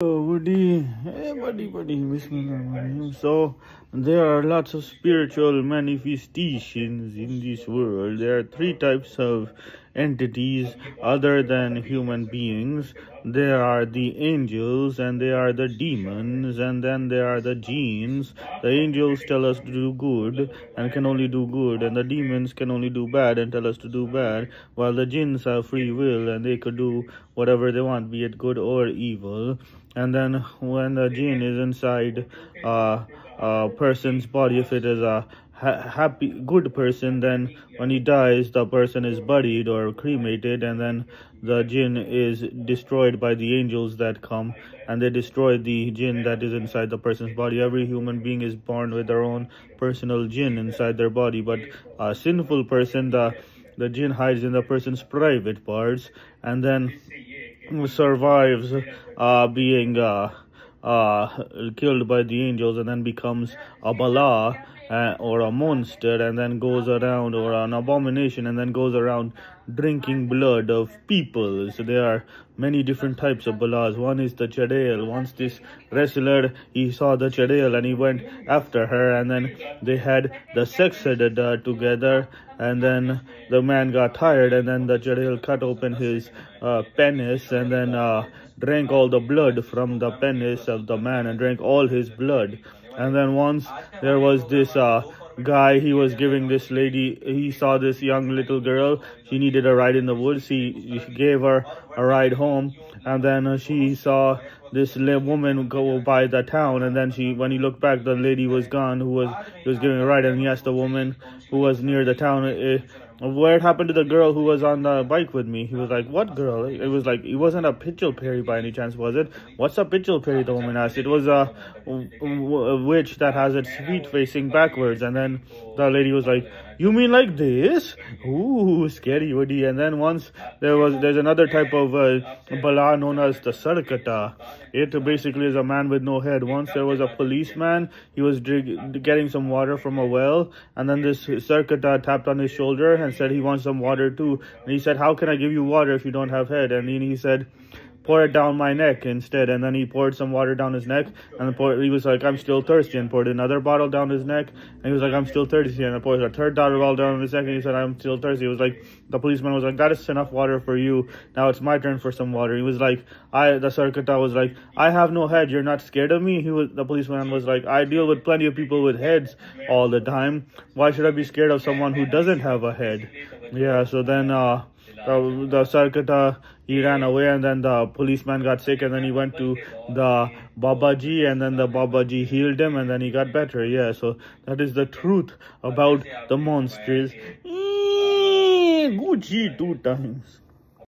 Oh, Woody, hey, buddy, Bismillah. So, there are lots of spiritual manifestations in this world. There are three types of entities other than human beings. There are the angels, and there are the demons, and then there are the jinns. The angels tell us to do good and can only do good, and the demons can only do bad and tell us to do bad, while the jinns have free will and they could do whatever they want, be it good or evil. And then when the jinn is inside a person's body, if it is a happy good person, then when he dies the person is buried or cremated, and then the jinn is destroyed by the angels that come and they destroy the jinn that is inside the person's body. Every human being is born with their own personal jinn inside their body, but a sinful person, the jinn hides in the person's private parts and then survives being killed by the angels, and then becomes a bala or a monster, and then goes around, or an abomination, and then goes around drinking blood of people. So there are many different types of balas. One is the Chadail. Once this wrestler, he saw the Chadail and he went after her, and then they had the sex together, and then the man got tired, and then the Chadail cut open his penis, and then drank all the blood from the penis of the man and drank all his blood. And then once there was this guy, he was giving this lady, he saw this young little girl, she needed a ride in the woods, he gave her a ride home, and then she saw this woman go by the town, and then when he looked back, the lady was gone who was giving a ride, and he asked the woman who was near the town, what happened to the girl who was on the bike with me? He was like, what girl? It was like, it wasn't a Pitchell by any chance, was it? What's a Pitchell? The woman asked. It was a witch that has its feet facing backwards. And then the lady was like, you mean like this? Ooh, scary, Woody. And then once there's another type of bala known as the Sarkata. It basically is a man with no head. Once there was a policeman, he was getting some water from a well, and then this Sarkata tapped on his shoulder and said he wants some water too. And he said, how can I give you water if you don't have head? And then he said, pour it down my neck instead. And then he poured some water down his neck, and he was like, I'm still thirsty, and poured another bottle down his neck, and he was like, I'm still thirsty, and I poured a third bottle down his neck, and he said, I'm still thirsty. It was like, the policeman was like, that is enough water for you, now it's my turn for some water. He was like, the Sarkata was like, I have no head, you're not scared of me? The policeman was like, I deal with plenty of people with heads all the time, why should I be scared of someone who doesn't have a head? Yeah, so then the Sarkata, he ran away, and then the policeman got sick, and then he went to the Babaji, and then the Babaji healed him, and then he got better. Yeah, so that is the truth about the monsters. Gucci 2 times.